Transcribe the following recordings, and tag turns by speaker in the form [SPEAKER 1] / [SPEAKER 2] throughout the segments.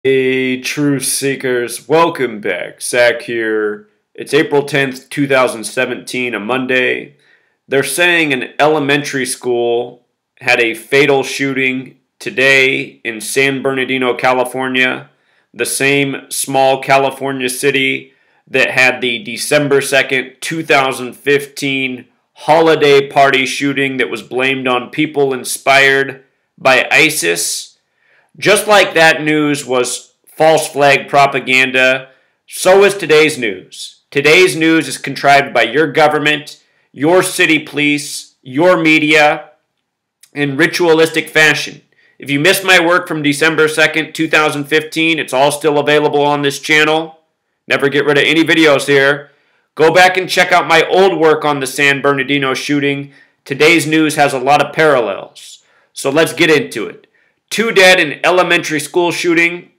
[SPEAKER 1] Hey, truth seekers, welcome back. Zach here. It's April 10th, 2017, a Monday. They're saying an elementary school had a fatal shooting today in San Bernardino, California, the same small California city that had the December 2nd, 2015 holiday party shooting that was blamed on people inspired by ISIS. Just like that news was false flag propaganda, so is today's news. Today's news is contrived by your government, your city police, your media, in ritualistic fashion. If you missed my work from December 2nd, 2015, it's all still available on this channel. Never get rid of any videos here. Go back and check out my old work on the San Bernardino shooting. Today's news has a lot of parallels. So let's get into it. 2 dead in elementary school shooting.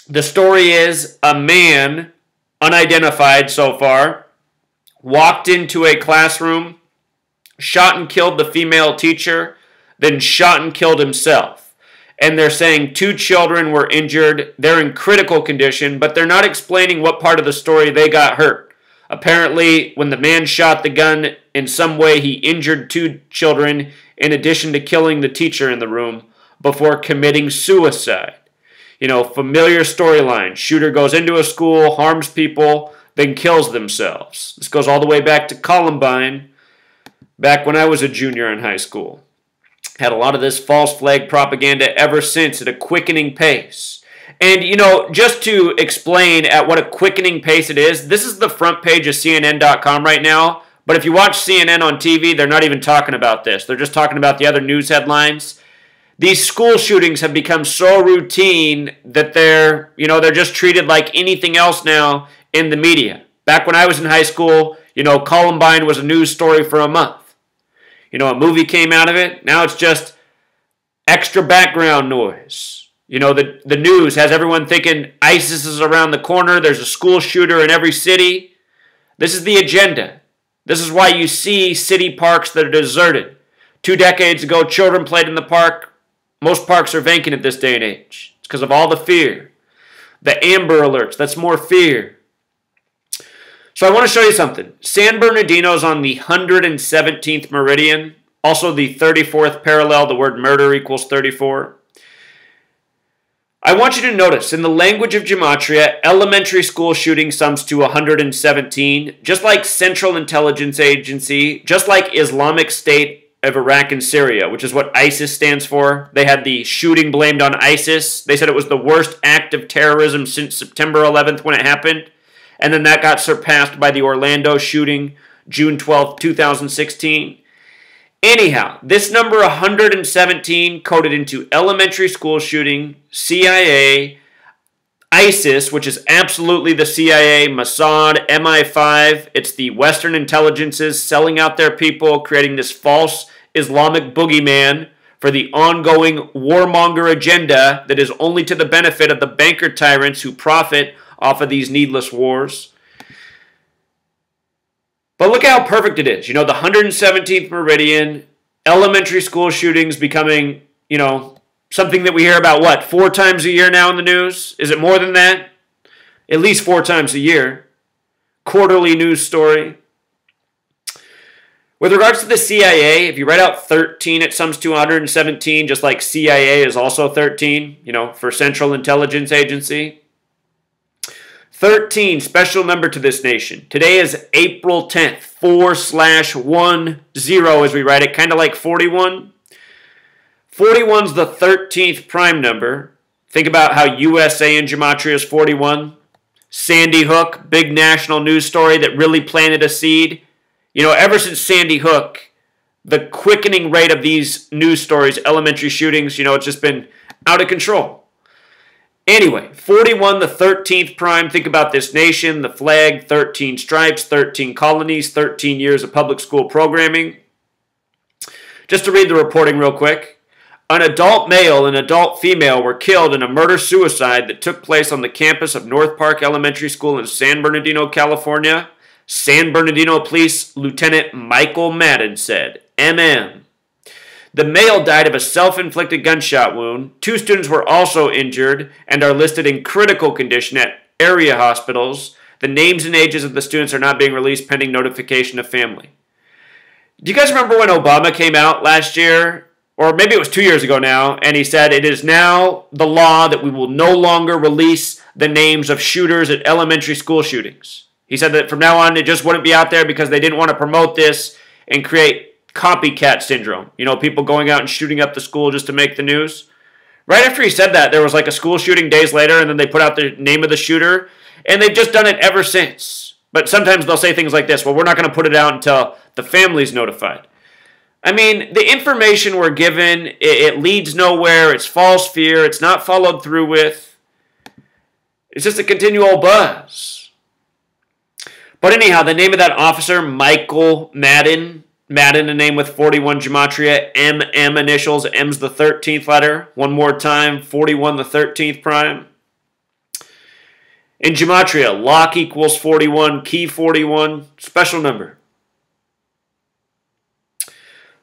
[SPEAKER 1] The story is a man, unidentified so far, walked into a classroom, shot and killed the female teacher, then shot and killed himself. And they're saying 2 children were injured. They're in critical condition, but they're not explaining what part of the story they got hurt. Apparently, when the man shot the gun, in some way he injured 2 children in addition to killing the teacher in the room before committing suicide. You know, familiar storyline. Shooter goes into a school, harms people, then kills themselves. This goes all the way back to Columbine, back when I was a junior in high school. Had a lot of this false flag propaganda ever since at a quickening pace. And, you know, just to explain at what a quickening pace it is, this is the front page of CNN.com right now. But if you watch CNN on TV, they're not even talking about this. They're just talking about the other news headlines. These school shootings have become so routine that they're just treated like anything else now in the media. Back when I was in high school, Columbine was a news story for a month. A movie came out of it. Now it's just extra background noise. The news has everyone thinking ISIS is around the corner. There's a school shooter in every city. This is the agenda. This is why you see city parks that are deserted. 2 decades ago, children played in the park. Most parks are vacant at this day and age. It's because of all the fear. The Amber Alerts, that's more fear. So I want to show you something. San Bernardino is on the 117th meridian. Also the 34th parallel, the word murder equals 34. I want you to notice, in the language of gematria, elementary school shooting sums to 117. Just like Central Intelligence Agency, just like Islamic State of Iraq and Syria, which is what ISIS stands for. They had the shooting blamed on ISIS. They said it was the worst act of terrorism since September 11th when it happened. And then that got surpassed by the Orlando shooting, June 12th, 2016. Anyhow, this number 117 coded into elementary school shooting, CIA, ISIS, which is absolutely the CIA, Mossad, MI5. It's the Western intelligences selling out their people, creating this false Islamic boogeyman for the ongoing warmonger agenda that is only to the benefit of the banker tyrants who profit off of these needless wars. But look how perfect it is. The 117th meridian, elementary school shootings becoming, something that we hear about, 4 times a year now in the news? Is it more than that? At least 4 times a year. Quarterly news story. With regards to the CIA, if you write out 13, it sums to 117, just like CIA is also 13, for Central Intelligence Agency. 13, special number to this nation. Today is April 10th, 4/10 as we write it, kind of like 41. 41's the 13th prime number. Think about how USA in gematria is 41. Sandy Hook, big national news story that really planted a seed. Ever since Sandy Hook, the quickening rate of these news stories, elementary shootings, it's just been out of control. Anyway, 41, the 13th prime. Think about this nation, the flag, 13 stripes, 13 colonies, 13 years of public school programming. Just to read the reporting real quick. An adult male and adult female were killed in a murder-suicide that took place on the campus of North Park Elementary School in San Bernardino, California. San Bernardino Police Lieutenant Michael Madden said, MM. The male died of a self-inflicted gunshot wound. 2 students were also injured and are listed in critical condition at area hospitals. The names and ages of the students are not being released pending notification of family. Do you guys remember when Obama came out last year? Or maybe it was 2 years ago now, and he said, "It is now the law that we will no longer release the names of shooters at elementary school shootings." He said that from now on, it just wouldn't be out there because they didn't want to promote this and create copycat syndrome. You know, people going out and shooting up the school just to make the news. Right after he said that, there was like a school shooting days later, and then they put out the name of the shooter, and they've just done it ever since. But sometimes they'll say things like this, "Well, we're not going to put it out until the family's notified." I mean, the information we're given, it leads nowhere. It's false fear. It's not followed through with. It's just a continual buzz. But anyhow, the name of that officer, Michael Madden. Madden, a name with 41 gematria. MM initials. M's the 13th letter. One more time, 41 the 13th prime. In gematria, lock equals 41, key 41, special number.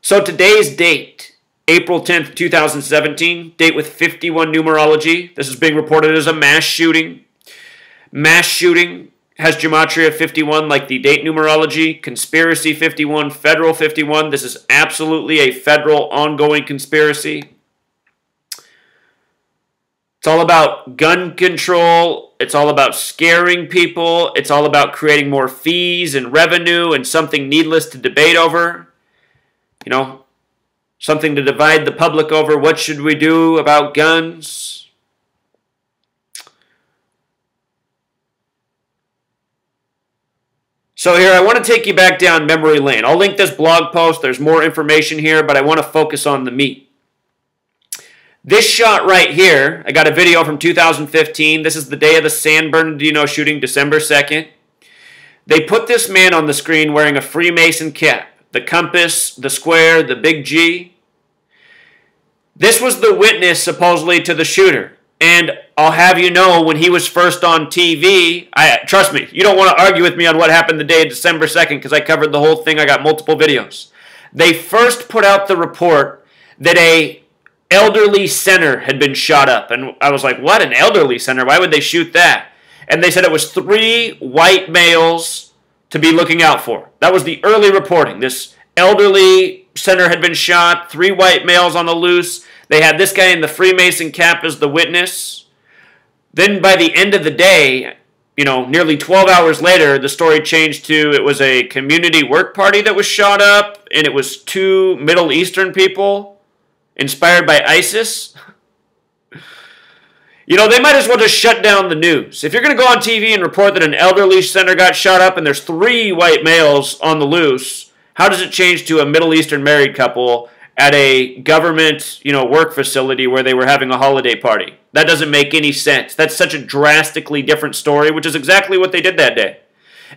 [SPEAKER 1] So today's date, April 10th, 2017, date with 51 numerology. This is being reported as a mass shooting. Mass shooting has gematria 51 like the date numerology, conspiracy 51, federal 51. This is absolutely a federal ongoing conspiracy. It's all about gun control. It's all about scaring people. It's all about creating more fees and revenue and something needless to debate over. You know, something to divide the public over. What should we do about guns? So here, I want to take you back down memory lane. I'll link this blog post. There's more information here, but I want to focus on the meat. This shot right here, I got a video from 2015. This is the day of the San Bernardino shooting, December 2nd. They put this man on the screen wearing a Freemason cap. The compass, the square, the big G. This was the witness, supposedly, to the shooter. And I'll have you know, when he was first on TV, trust me, you don't want to argue with me on what happened the day of December 2nd because I covered the whole thing. I got multiple videos. They first put out the report that a elderly center had been shot up. And I was like, what, an elderly center? Why would they shoot that? And they said it was 3 white males to be looking out for. That was the early reporting. This elderly center had been shot, 3 white males on the loose. They had this guy in the Freemason cap as the witness. Then by the end of the day, you know, nearly 12 hours later, the story changed to it was a community work party that was shot up, and it was 2 Middle Eastern people inspired by ISIS. You know, they might as well just shut down the news. If you're going to go on TV and report that an elderly center got shot up and there's 3 white males on the loose, how does it change to a Middle Eastern married couple at a government, you know, work facility where they were having a holiday party? That doesn't make any sense. That's such a drastically different story, which is exactly what they did that day.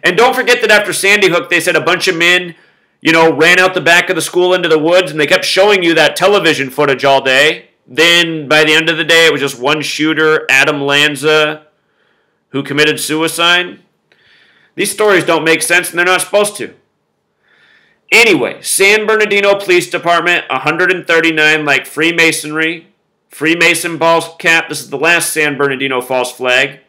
[SPEAKER 1] And don't forget that after Sandy Hook, they said a bunch of men, you know, ran out the back of the school into the woods, and they kept showing you that television footage all day. Then, by the end of the day, it was just one shooter, Adam Lanza, who committed suicide. These stories don't make sense, and they're not supposed to. Anyway, San Bernardino Police Department, 139 like Freemasonry. Freemason false cap. This is the last San Bernardino false flag.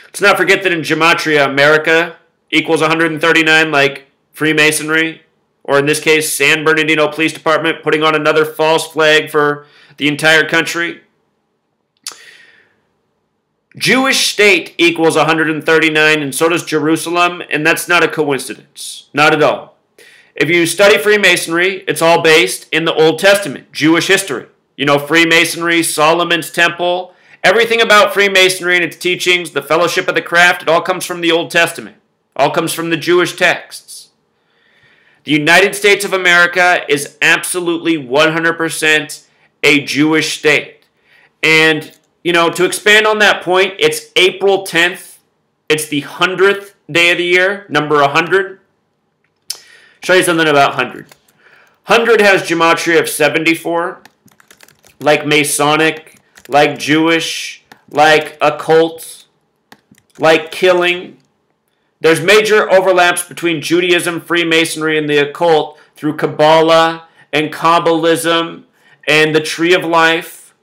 [SPEAKER 1] Let's not forget that in Gematria, America equals 139 like Freemasonry. Or in this case, San Bernardino Police Department putting on another false flag for the entire country. Jewish state equals 139, and so does Jerusalem, and that's not a coincidence. Not at all. If you study Freemasonry, it's all based in the Old Testament, Jewish history. You know, Freemasonry, Solomon's Temple, everything about Freemasonry and its teachings, the Fellowship of the Craft, it all comes from the Old Testament. It all comes from the Jewish texts. The United States of America is absolutely 100% a Jewish state. And, you know, to expand on that point, it's April 10th. It's the 100th day of the year, number 100. Show you something about 100. 100 has gematria of 74, like Masonic, like Jewish, like occult, like killing. There's major overlaps between Judaism, Freemasonry, and the occult through Kabbalah and Kabbalism and the Tree of Life.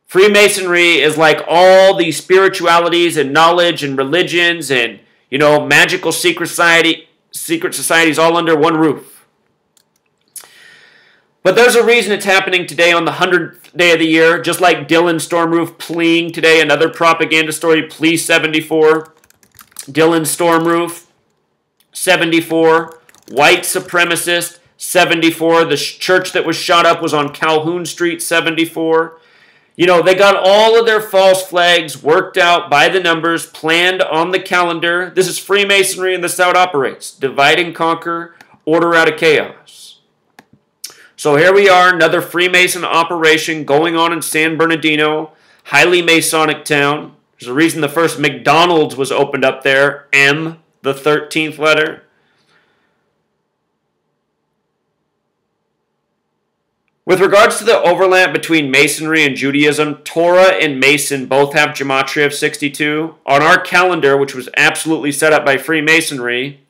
[SPEAKER 1] Freemasonry is like all these spiritualities and knowledge and religions and, magical secret societies all under one roof. But there's a reason it's happening today on the 100th day of the year, just like Dylan Stormroof pleading today, another propaganda story, Plea 74. Dylan Stormroof, 74. White supremacist, 74. The church that was shot up was on Calhoun Street, 74. They got all of their false flags worked out by the numbers, planned on the calendar. This is Freemasonry, and this is how it operates. Divide and conquer, order out of chaos. So here we are, another Freemason operation going on in San Bernardino, highly Masonic town. There's a reason the first McDonald's was opened up there, M, the 13th letter. With regards to the overlap between Masonry and Judaism, Torah and Mason both have gematria of 62. On our calendar, which was absolutely set up by Freemasonry,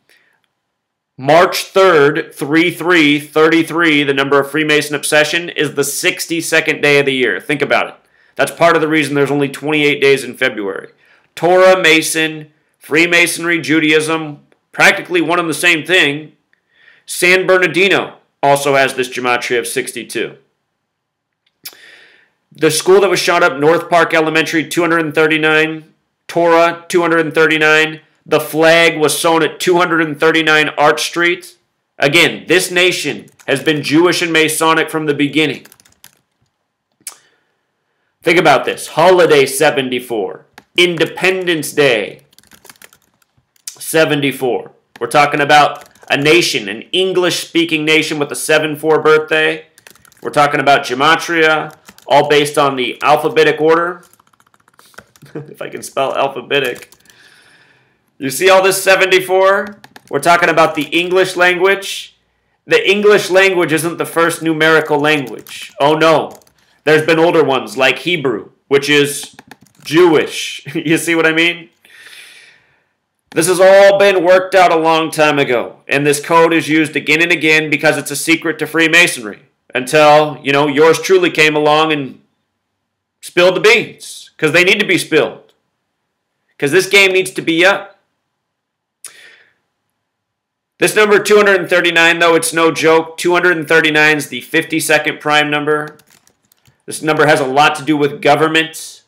[SPEAKER 1] March 3rd, 3333, the number of Freemason obsession, is the 62nd day of the year. Think about it. That's part of the reason there's only 28 days in February. Torah, Mason, Freemasonry, Judaism, practically one and the same thing. San Bernardino also has this gematria of 62. The school that was shot up, North Park Elementary, 239. Torah, 239. The flag was sewn at 239 Arch Street. Again, this nation has been Jewish and Masonic from the beginning. Think about this. Holiday 74. Independence Day 74. We're talking about a nation, an English-speaking nation with a 7-4 birthday. We're talking about gematria, all based on the alphabetic order. If I can spell alphabetic. You see all this 74? We're talking about the English language. The English language isn't the first numerical language. Oh no. There's been older ones like Hebrew, which is Jewish. You see what I mean? This has all been worked out a long time ago. And this code is used again and again because it's a secret to Freemasonry. Until, yours truly came along and spilled the beans. Because they need to be spilled. Because this game needs to be up. This number 239, though, it's no joke. 239 is the 52nd prime number. This number has a lot to do with government.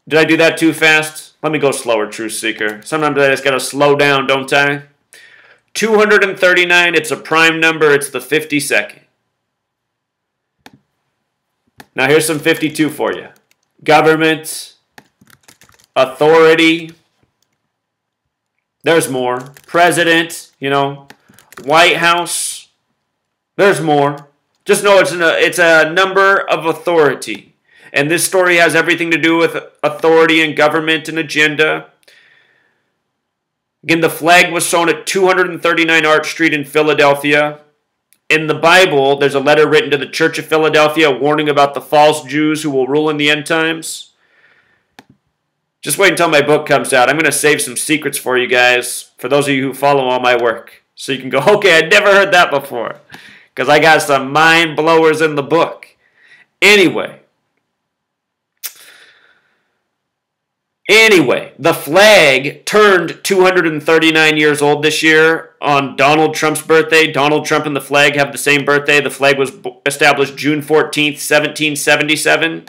[SPEAKER 1] Did I do that too fast? Let me go slower, Truth Seeker. Sometimes I just got to slow down, don't I? 239, it's a prime number. It's the 52nd. Now here's some 52 for you. Government, authority. There's more. President, White House. There's more. Just know it's a number of authority. And this story has everything to do with authority and government and agenda. Again, the flag was sewn at 239 Arch Street in Philadelphia. In the Bible, there's a letter written to the Church of Philadelphia warning about the false Jews who will rule in the end times. Just wait until my book comes out. I'm going to save some secrets for you guys, for those of you who follow all my work. So you can go, okay, I'd never heard that before. Because I got some mind blowers in the book. Anyway, the flag turned 239 years old this year on Donald Trump's birthday. Donald Trump and the flag have the same birthday. The flag was established June 14th, 1777.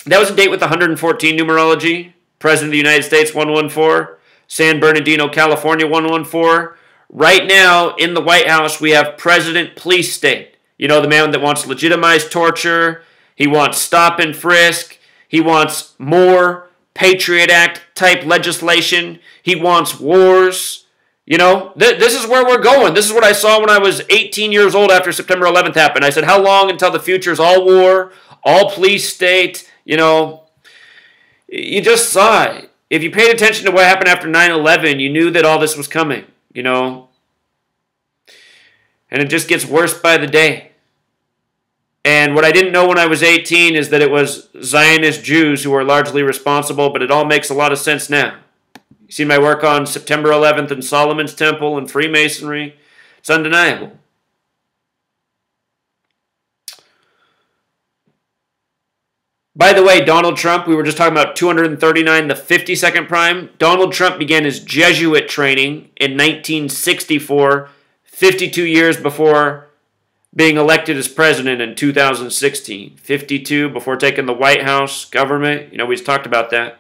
[SPEAKER 1] That was a date with 114 numerology. President of the United States, 114. San Bernardino, California, 114. Right now, in the White House, we have President Police State. The man that wants legitimized torture. He wants stop and frisk. He wants more Patriot Act type legislation. He wants wars. This is where we're going. This is what I saw when I was 18 years old after September 11th happened. I said, how long until the future is all war, all police state, You just saw it. If you paid attention to what happened after 9/11, you knew that all this was coming, And it just gets worse by the day. And what I didn't know when I was 18 is that it was Zionist Jews who were largely responsible, but it all makes a lot of sense now. You see my work on September 11th and Solomon's Temple and Freemasonry? It's undeniable. By the way, Donald Trump, we were just talking about 239, the 52nd prime. Donald Trump began his Jesuit training in 1964, 52 years before being elected as president in 2016. 52 before taking the White House government. You know, we just talked about that.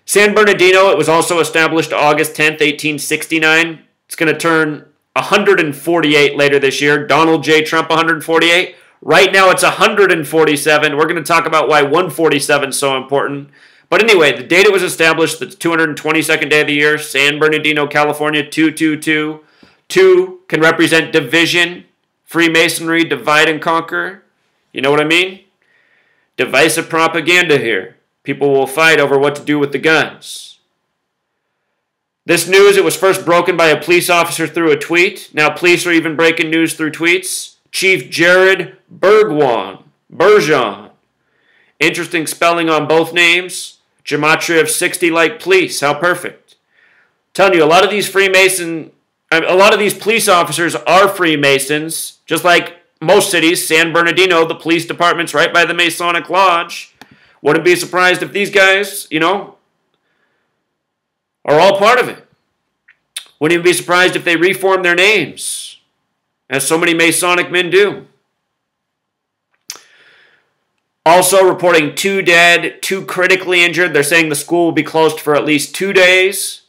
[SPEAKER 1] San Bernardino, it was also established August 10th, 1869. It's going to turn 148 later this year. Donald J. Trump, 148. Right now it's 147. We're going to talk about why 147 is so important. But anyway, the date it was established, the 222nd day of the year, San Bernardino, California, 222. 2 can represent division, Freemasonry, divide and conquer. You know what I mean? Divisive propaganda here. People will fight over what to do with the guns. This news, it was first broken by a police officer through a tweet. Now police are even breaking news through tweets. Chief Jared Bergeon. Interesting spelling on both names. Gematria of 60 like police. How perfect. I'm telling you, a lot of these police officers are Freemasons. Just like most cities, San Bernardino, the police department's right by the Masonic Lodge. Wouldn't be surprised if these guys, you know, are all part of it. Wouldn't even be surprised if they reform their names, as so many Masonic men do. Also reporting 2 dead, 2 critically injured. They're saying the school will be closed for at least 2 days.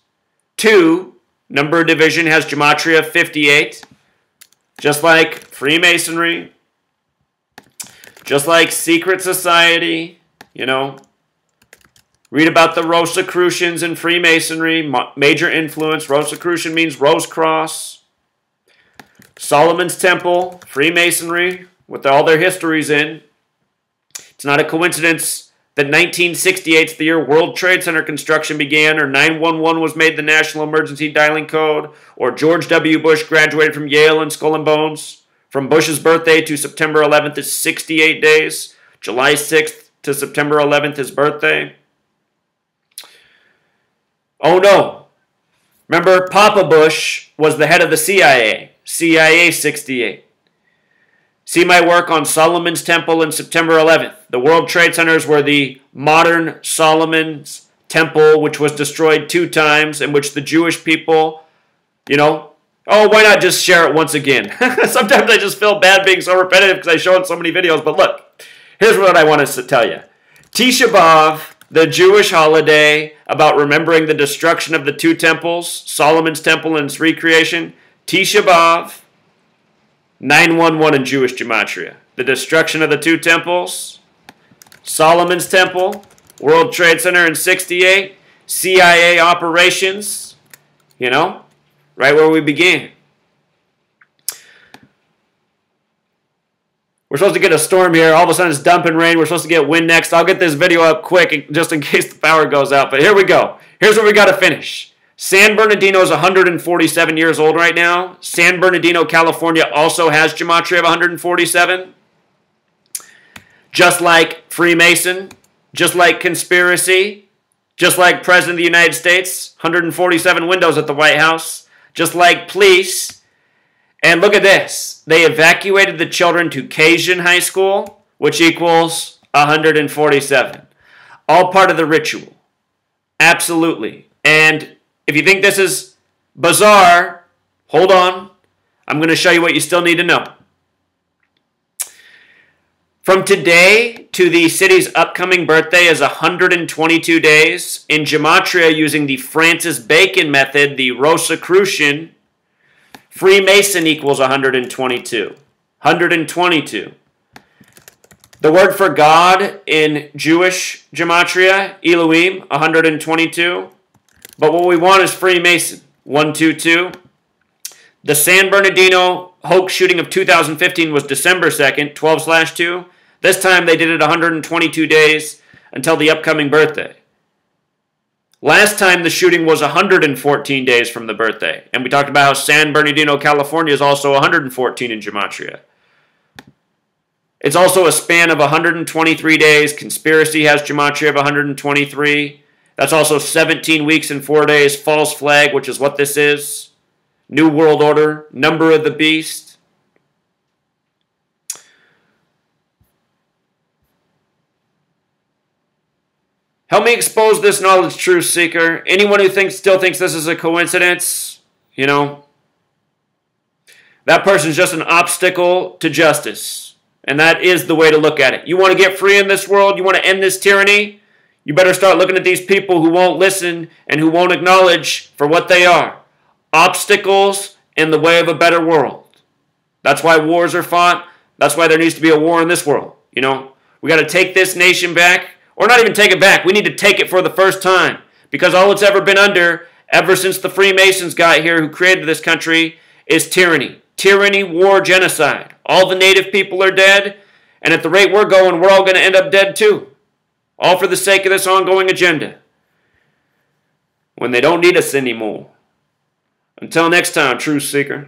[SPEAKER 1] 2, number of division has Gematria of 58. Just like Freemasonry. Just like secret society. You know. Read about the Rosicrucians in Freemasonry. Major influence. Rosicrucian means Rose Cross. Solomon's Temple, Freemasonry, with all their histories in. It's not a coincidence that 1968 is the year World Trade Center construction began, or 911 was made the national emergency dialing code, or George W. Bush graduated from Yale and Skull and Bones. From Bush's birthday to September 11th is 68 days. July 6th to September 11th, his birthday. Oh no. Remember, Papa Bush was the head of the CIA. CIA 68. See my work on Solomon's Temple in September 11th. The World Trade Centers were the modern Solomon's Temple, which was destroyed 2 times, in which the Jewish people, you know, oh, why not just share it once again? Sometimes I just feel bad being so repetitive because I show in so many videos. But look, here's what I want to tell you. Tisha B'Av, the Jewish holiday about remembering the destruction of the 2 temples, Solomon's Temple and its recreation. Tisha B'Av, 911 in Jewish Gematria. The destruction of the 2 temples, Solomon's Temple, World Trade Center in 68, CIA operations, you know, right where we began. We're supposed to get a storm here. All of a sudden it's dumping rain. We're supposed to get wind next. I'll get this video up quick just in case the power goes out. But here we go. Here's what we got to finish. San Bernardino is 147 years old right now. San Bernardino, California also has Gematria of 147. Just like Freemason, just like conspiracy, just like President of the United States, 147 windows at the White House, just like police. And look at this. They evacuated the children to Cajun High School, which equals 147. All part of the ritual. Absolutely. And if you think this is bizarre, hold on. I'm going to show you what you still need to know. From today to the city's upcoming birthday is 122 days. In Gematria, using the Francis Bacon method, the Rosicrucian, Freemason equals 122. 122. The word for God in Jewish Gematria, Elohim, 122. But what we want is Freemason, 122. The San Bernardino hoax shooting of 2015 was December 2nd, 12/2. This time they did it 122 days until the upcoming birthday. Last time the shooting was 114 days from the birthday. And we talked about how San Bernardino, California is also 114 in Gematria. It's also a span of 123 days. Conspiracy has Gematria of 123. That's also 17 weeks and 4 days. False flag, which is what this is. New World Order. Number of the beast. Help me expose this knowledge, truth seeker. Anyone who still thinks this is a coincidence, that person's just an obstacle to justice. And that is the way to look at it. You want to get free in this world? You want to end this tyranny? You better start looking at these people who won't listen and who won't acknowledge for what they are. Obstacles in the way of a better world. That's why wars are fought. That's why there needs to be a war in this world. We got to take this nation back. Or not even take it back. We need to take it for the first time. Because all it's ever been under, ever since the Freemasons got here who created this country, is tyranny. Tyranny, war, genocide. All the native people are dead. And at the rate we're going, we're all going to end up dead too. All for the sake of this ongoing agenda. When they don't need us anymore. Until next time, truth seeker.